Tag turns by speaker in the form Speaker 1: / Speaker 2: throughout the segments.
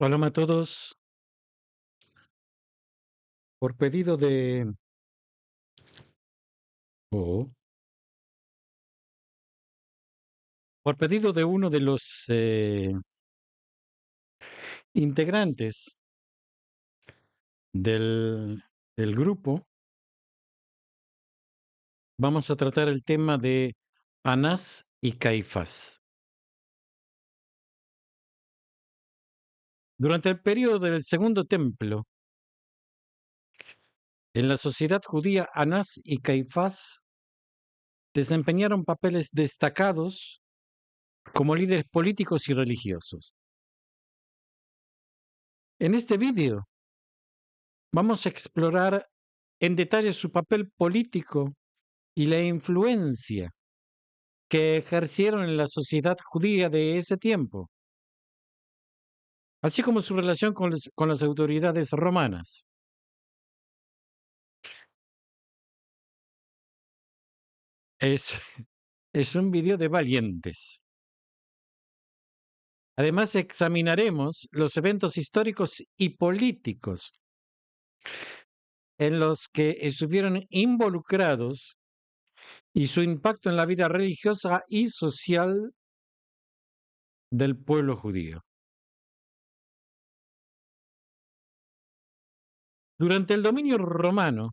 Speaker 1: Hola a todos. Por pedido de oh, por pedido de uno de los integrantes del grupo, vamos a tratar el tema de Anás y Caifás. Durante el período del Segundo Templo, en la sociedad judía, Anás y Caifás desempeñaron papeles destacados como líderes políticos y religiosos. En este vídeo vamos a explorar en detalle su papel político y la influencia que ejercieron en la sociedad judía de ese tiempo, así como su relación con las autoridades romanas. Es, es un video de valientes. Además, examinaremos los eventos históricos y políticos en los que estuvieron involucrados y su impacto en la vida religiosa y social del pueblo judío. Durante el dominio romano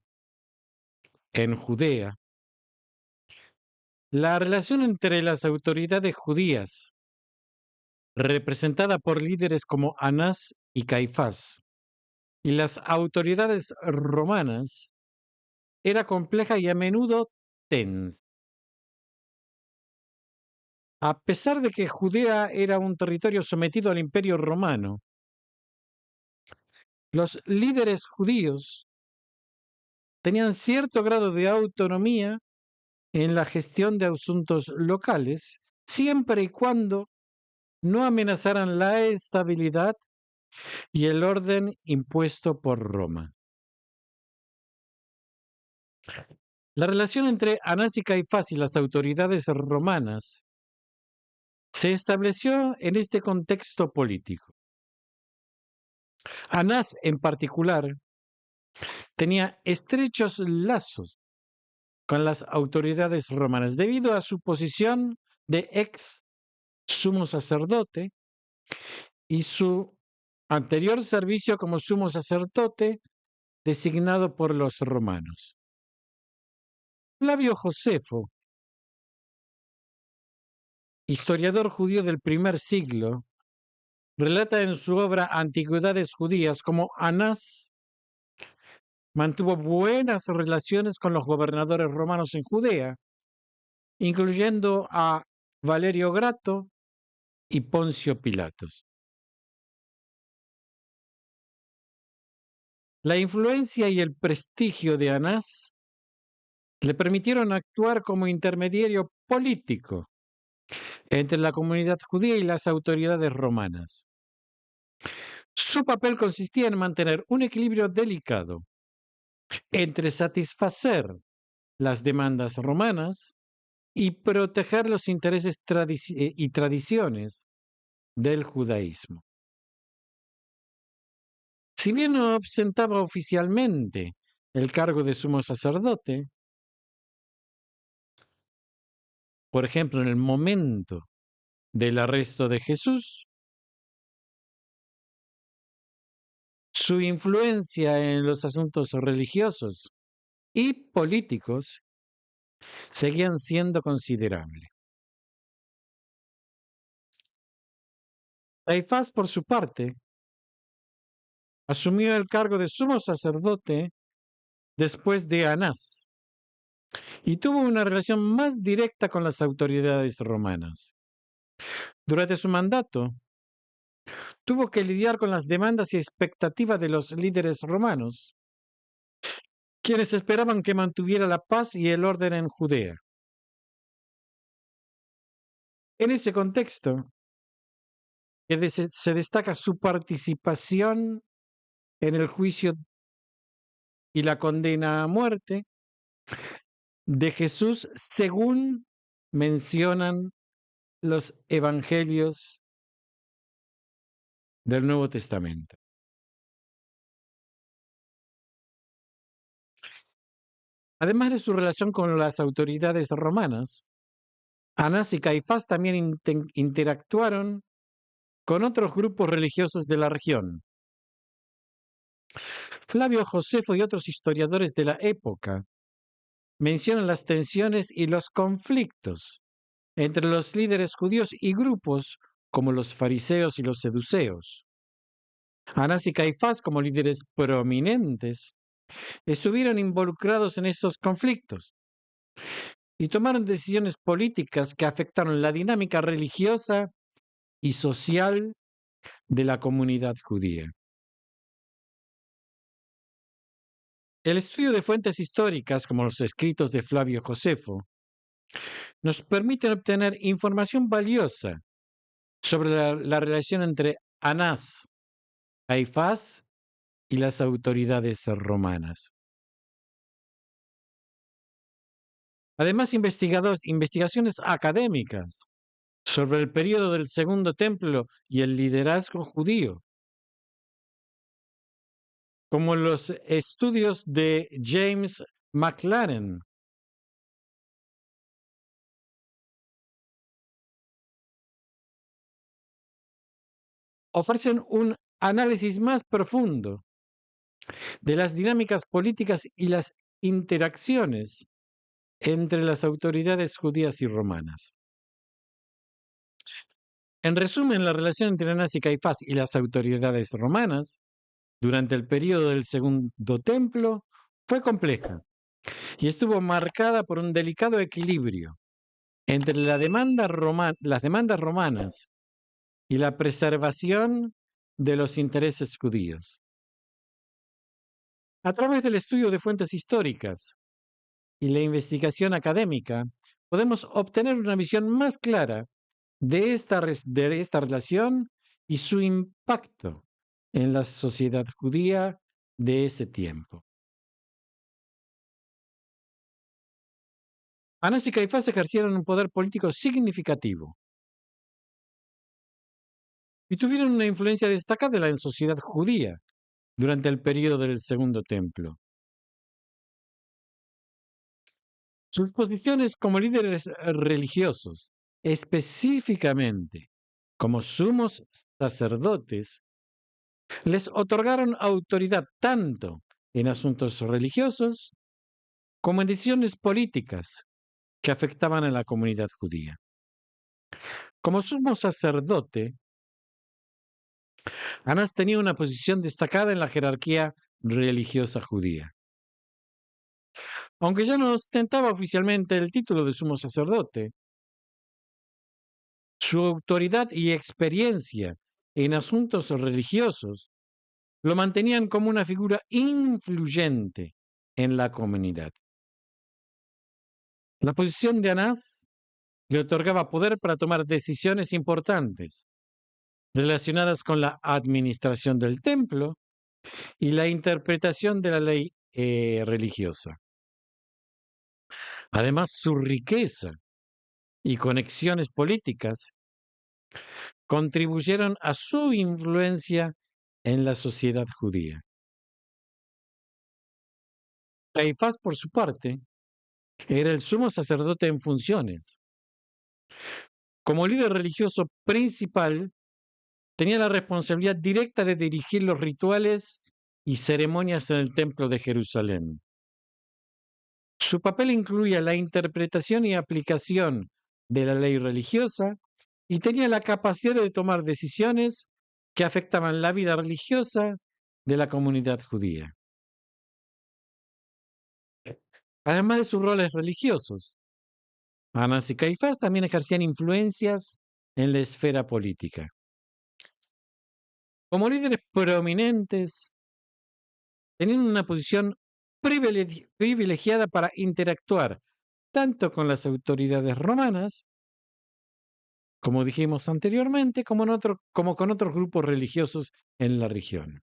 Speaker 1: en Judea, la relación entre las autoridades judías, representada por líderes como Anás y Caifás, y las autoridades romanas, era compleja y a menudo tensa. A pesar de que Judea era un territorio sometido al Imperio Romano, los líderes judíos tenían cierto grado de autonomía en la gestión de asuntos locales, siempre y cuando no amenazaran la estabilidad y el orden impuesto por Roma. La relación entre Anás y Caifás y las autoridades romanas se estableció en este contexto político. Anás, en particular, tenía estrechos lazos con las autoridades romanas debido a su posición de ex sumo sacerdote y su anterior servicio como sumo sacerdote designado por los romanos. Flavio Josefo, historiador judío del primer siglo, relata en su obra Antigüedades Judías cómo Anás mantuvo buenas relaciones con los gobernadores romanos en Judea, incluyendo a Valerio Grato y Poncio Pilatos. La influencia y el prestigio de Anás le permitieron actuar como intermediario político entre la comunidad judía y las autoridades romanas. Su papel consistía en mantener un equilibrio delicado entre satisfacer las demandas romanas y proteger los intereses y tradiciones del judaísmo. Si bien no ostentaba oficialmente el cargo de sumo sacerdote, por ejemplo, en el momento del arresto de Jesús, su influencia en los asuntos religiosos y políticos seguían siendo considerables. Caifás, por su parte, asumió el cargo de sumo sacerdote después de Anás y tuvo una relación más directa con las autoridades romanas. Durante su mandato, tuvo que lidiar con las demandas y expectativas de los líderes romanos, quienes esperaban que mantuviera la paz y el orden en Judea. En ese contexto, se destaca su participación en el juicio y la condena a muerte de Jesús, según mencionan los evangelios del Nuevo Testamento. Además de su relación con las autoridades romanas, Anás y Caifás también interactuaron con otros grupos religiosos de la región. Flavio Josefo y otros historiadores de la época mencionan las tensiones y los conflictos entre los líderes judíos y grupos como los fariseos y los seduceos. Anás y Caifás, como líderes prominentes, estuvieron involucrados en estos conflictos y tomaron decisiones políticas que afectaron la dinámica religiosa y social de la comunidad judía. El estudio de fuentes históricas, como los escritos de Flavio Josefo, nos permite obtener información valiosa sobre la relación entre Anás, Caifás y las autoridades romanas. Además, investigaciones académicas sobre el período del Segundo Templo y el liderazgo judío, como los estudios de James McLaren, ofrecen un análisis más profundo de las dinámicas políticas y las interacciones entre las autoridades judías y romanas. En resumen, la relación entre Anás y Caifás y las autoridades romanas durante el período del Segundo Templo fue compleja y estuvo marcada por un delicado equilibrio entre las demandas romanas y la preservación de los intereses judíos. A través del estudio de fuentes históricas y la investigación académica, podemos obtener una visión más clara de esta relación y su impacto en la sociedad judía de ese tiempo. Anás y Caifás ejercieron un poder político significativo y tuvieron una influencia destacada en la sociedad judía durante el período del Segundo Templo. Sus posiciones como líderes religiosos, específicamente como sumos sacerdotes, les otorgaron autoridad tanto en asuntos religiosos como en decisiones políticas que afectaban a la comunidad judía. Como sumo sacerdote, Anás tenía una posición destacada en la jerarquía religiosa judía. Aunque ya no ostentaba oficialmente el título de sumo sacerdote, su autoridad y experiencia en asuntos religiosos lo mantenían como una figura influyente en la comunidad. La posición de Anás le otorgaba poder para tomar decisiones importantes relacionadas con la administración del templo y la interpretación de la ley religiosa. Además, su riqueza y conexiones políticas contribuyeron a su influencia en la sociedad judía. Caifás, por su parte, era el sumo sacerdote en funciones. Como líder religioso principal, tenía la responsabilidad directa de dirigir los rituales y ceremonias en el Templo de Jerusalén. Su papel incluía la interpretación y aplicación de la ley religiosa y tenía la capacidad de tomar decisiones que afectaban la vida religiosa de la comunidad judía. Además de sus roles religiosos, Anás y Caifás también ejercían influencias en la esfera política. Como líderes prominentes, tenían una posición privilegiada para interactuar tanto con las autoridades romanas, como dijimos anteriormente, como con otros grupos religiosos en la región.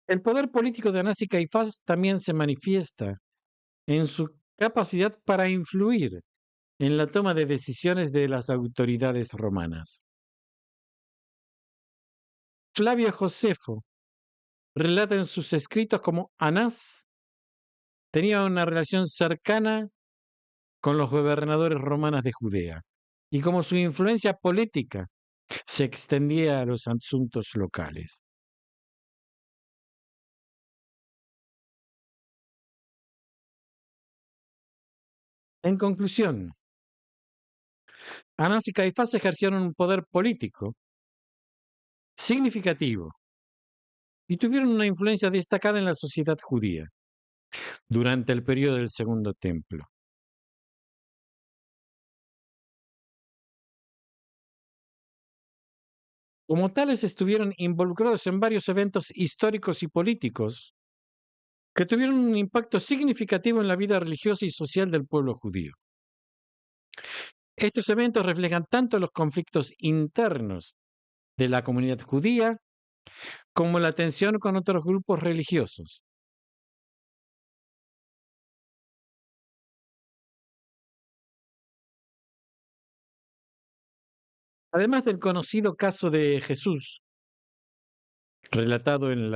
Speaker 1: El poder político de Anás y Caifás también se manifiesta en su capacidad para influir en la toma de decisiones de las autoridades romanas. Flavio Josefo relata en sus escritos cómo Anás tenía una relación cercana con los gobernadores romanos de Judea y cómo su influencia política se extendía a los asuntos locales. En conclusión, Anás y Caifás ejercieron un poder político significativo y tuvieron una influencia destacada en la sociedad judía durante el periodo del Segundo Templo. Como tales, estuvieron involucrados en varios eventos históricos y políticos que tuvieron un impacto significativo en la vida religiosa y social del pueblo judío. Estos eventos reflejan tanto los conflictos internos de la comunidad judía como la tensión con otros grupos religiosos. Además del conocido caso de Jesús, relatado en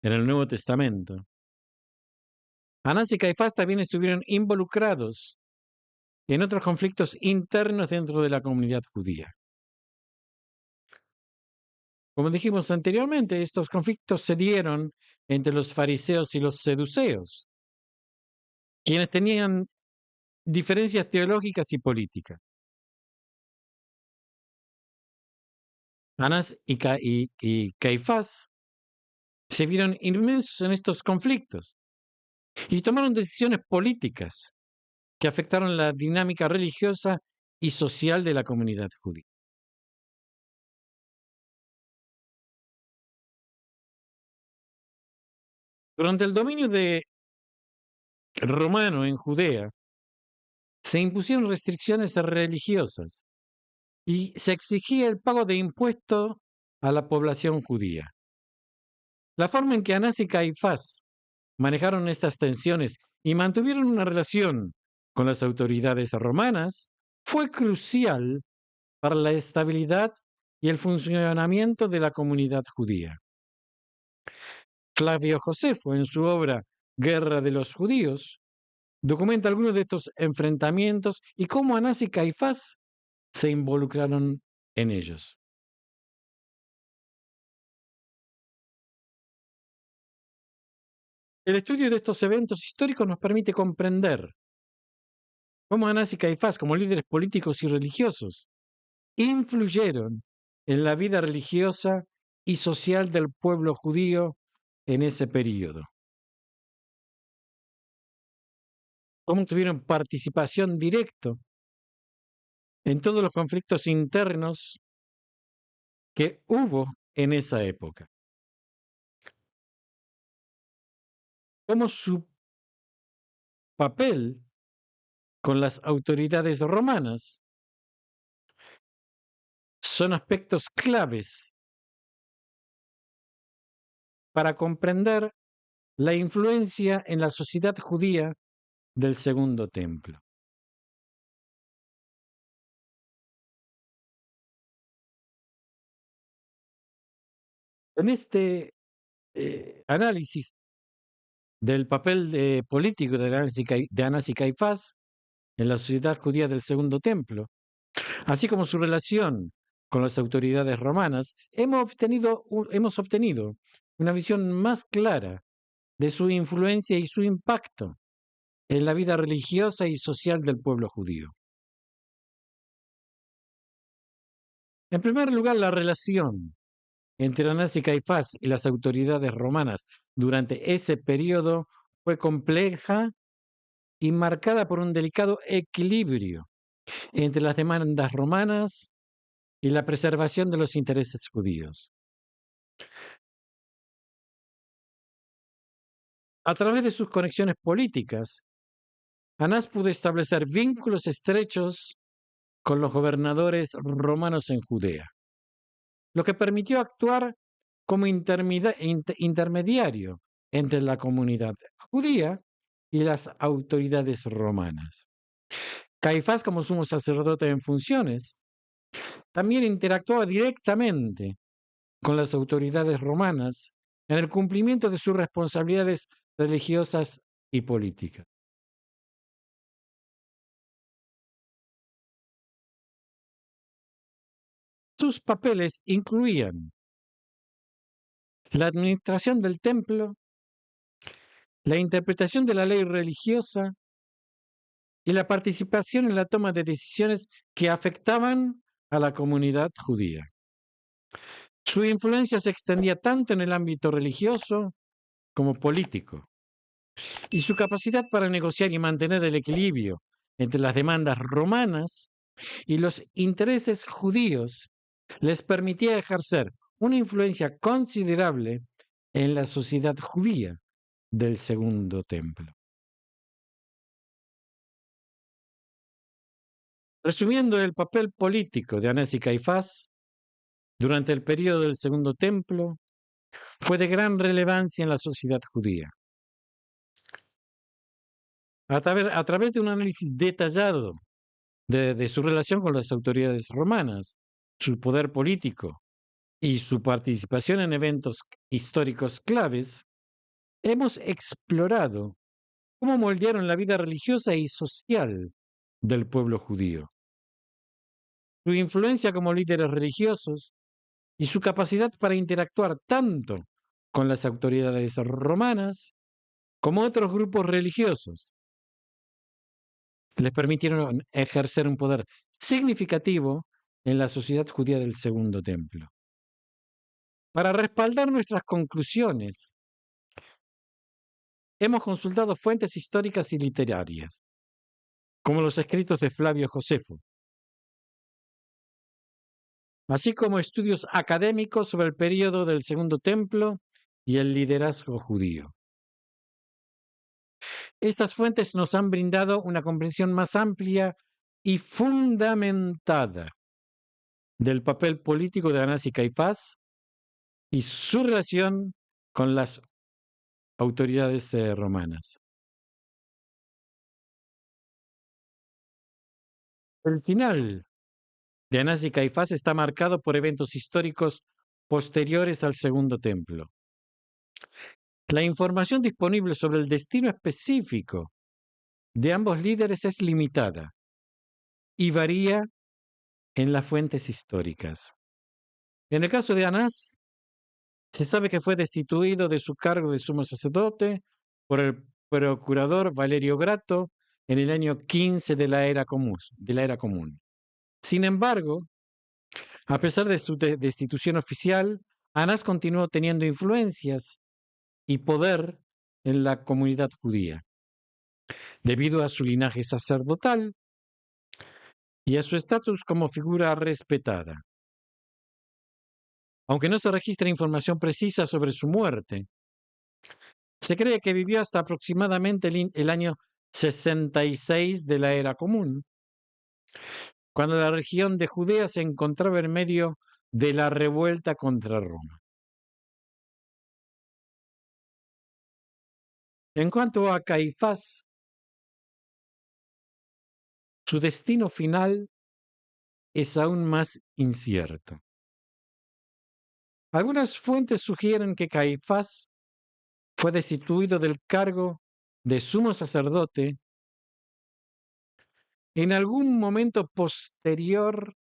Speaker 1: el Nuevo Testamento, Anás y Caifás también estuvieron involucrados en otros conflictos internos dentro de la comunidad judía. Como dijimos anteriormente, estos conflictos se dieron entre los fariseos y los seduceos, quienes tenían diferencias teológicas y políticas. Anás y Caifás se vieron inmersos en estos conflictos y tomaron decisiones políticas que afectaron la dinámica religiosa y social de la comunidad judía. Durante el dominio romano en Judea, se impusieron restricciones religiosas y se exigía el pago de impuestos a la población judía. La forma en que Anás y Caifás manejaron estas tensiones y mantuvieron una relación con las autoridades romanas fue crucial para la estabilidad y el funcionamiento de la comunidad judía. Flavio Josefo, en su obra Guerra de los Judíos, documenta algunos de estos enfrentamientos y cómo Anás y Caifás se involucraron en ellos. El estudio de estos eventos históricos nos permite comprender cómo Anás y Caifás, como líderes políticos y religiosos, influyeron en la vida religiosa y social del pueblo judío en ese período. Cómo tuvieron participación directa en todos los conflictos internos que hubo en esa época. Cómo su papel con las autoridades romanas son aspectos claves para comprender la influencia en la sociedad judía del Segundo Templo. En este análisis del papel político de Anás y Caifás en la sociedad judía del Segundo Templo, así como su relación con las autoridades romanas, hemos obtenido una visión más clara de su influencia y su impacto en la vida religiosa y social del pueblo judío. En primer lugar, la relación entre Anás y Caifás y las autoridades romanas durante ese periodo fue compleja y marcada por un delicado equilibrio entre las demandas romanas y la preservación de los intereses judíos. A través de sus conexiones políticas, Anás pudo establecer vínculos estrechos con los gobernadores romanos en Judea, lo que permitió actuar como intermediario entre la comunidad judía y las autoridades romanas. Caifás, como sumo sacerdote en funciones, también interactuaba directamente con las autoridades romanas en el cumplimiento de sus responsabilidades religiosas y políticas. Sus papeles incluían la administración del templo, la interpretación de la ley religiosa y la participación en la toma de decisiones que afectaban a la comunidad judía. Su influencia se extendía tanto en el ámbito religioso como político, y su capacidad para negociar y mantener el equilibrio entre las demandas romanas y los intereses judíos les permitía ejercer una influencia considerable en la sociedad judía del Segundo Templo. Resumiendo el papel político de Anás y Caifás durante el periodo del Segundo Templo, fue de gran relevancia en la sociedad judía. A través de un análisis detallado de su relación con las autoridades romanas, su poder político y su participación en eventos históricos claves, hemos explorado cómo moldearon la vida religiosa y social del pueblo judío. Su influencia como líderes religiosos y su capacidad para interactuar tanto con las autoridades romanas como otros grupos religiosos les permitieron ejercer un poder significativo en la sociedad judía del Segundo Templo. Para respaldar nuestras conclusiones, hemos consultado fuentes históricas y literarias, como los escritos de Flavio Josefo, así como estudios académicos sobre el período del Segundo Templo y el liderazgo judío. Estas fuentes nos han brindado una comprensión más amplia y fundamentada del papel político de Anás y Caifás y su relación con las autoridades romanas. El final de Anás y Caifás está marcado por eventos históricos posteriores al Segundo Templo. La información disponible sobre el destino específico de ambos líderes es limitada y varía en las fuentes históricas. En el caso de Anás, se sabe que fue destituido de su cargo de sumo sacerdote por el procurador Valerio Grato en el año 15 de la era común. Sin embargo, a pesar de su destitución oficial, Anás continuó teniendo influencias y poder en la comunidad judía, debido a su linaje sacerdotal y a su estatus como figura respetada. Aunque no se registra información precisa sobre su muerte, se cree que vivió hasta aproximadamente el año 66 de la era común, cuando la región de Judea se encontraba en medio de la revuelta contra Roma. En cuanto a Caifás, su destino final es aún más incierto. Algunas fuentes sugieren que Caifás fue destituido del cargo de sumo sacerdote en algún momento posterior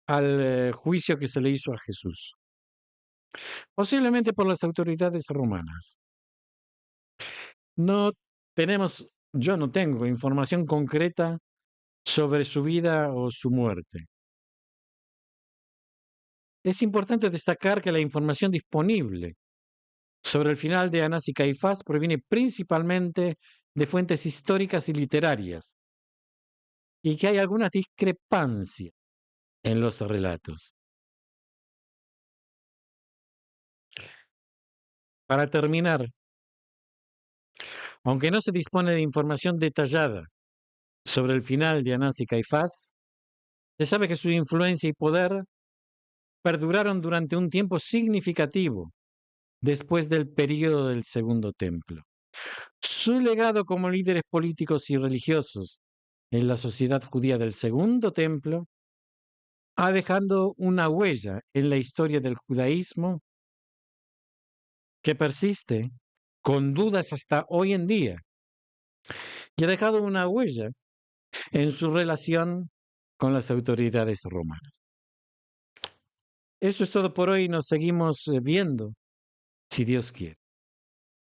Speaker 1: al juicio que se le hizo a Jesús, posiblemente por las autoridades romanas. No yo no tengo información concreta sobre su vida o su muerte. Es importante destacar que la información disponible sobre el final de Anás y Caifás proviene principalmente de fuentes históricas y literarias, y que hay algunas discrepancias en los relatos. Para terminar, aunque no se dispone de información detallada sobre el final de Anás y Caifás, se sabe que su influencia y poder perduraron durante un tiempo significativo después del período del Segundo Templo. Su legado como líderes políticos y religiosos en la sociedad judía del Segundo Templo ha dejado una huella en la historia del judaísmo que persiste con dudas hasta hoy en día y ha dejado una huella en su relación con las autoridades romanas. Eso es todo por hoy. Nos seguimos viendo, si Dios quiere.